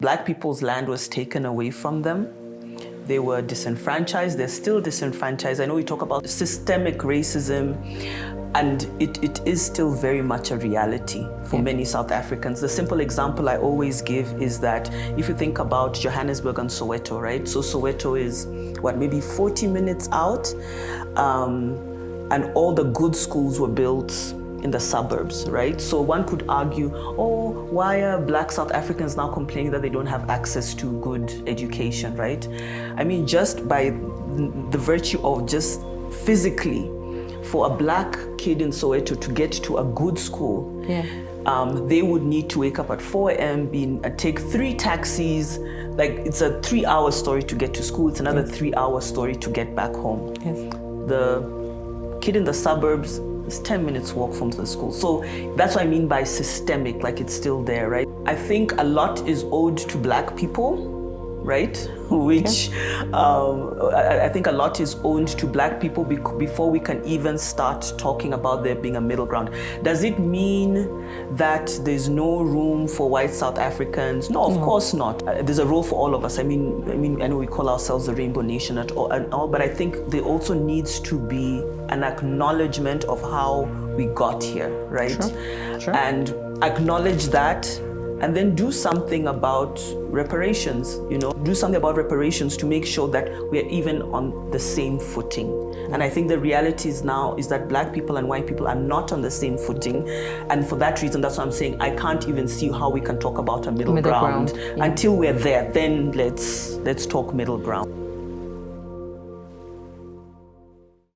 Black people's land was taken away from them. They were disenfranchised. They're still disenfranchised. I know we talk about systemic racism, and it is still very much a reality for many South Africans. The simple example I always give is that if you think about Johannesburg and Soweto, right? So Soweto is, maybe 40 minutes out, and all the good schools were built in the suburbs, right? So one could argue, why are Black South Africans now complaining that they don't have access to good education, right? I mean, just by the virtue of just physically, for a Black kid in Soweto to get to a good school, they would need to wake up at 4 a.m., take 3 taxis. Like, it's a 3-hour story to get to school. It's another 3-hour story to get back home. The kid in the suburbs, it's 10 minutes walk from the school. So that's what I mean by systemic, like it's still there, right? I think a lot is owed to Black people, right? Which I think a lot is owed to Black people before we can even start talking about there being a middle ground. Does it mean that there's no room for white South Africans? No, of course not. There's a role for all of us. I mean, I know we call ourselves the Rainbow Nation and all, but I think there also needs to be an acknowledgement of how we got here, right? Sure. And acknowledge that, and then do something about reparations, do something about reparations to make sure that we're even on the same footing. And I think the reality is now is that Black people and white people are not on the same footing. And for that reason, that's what I'm saying, I can't even see how we can talk about a middle ground. Until we're there, then let's talk middle ground.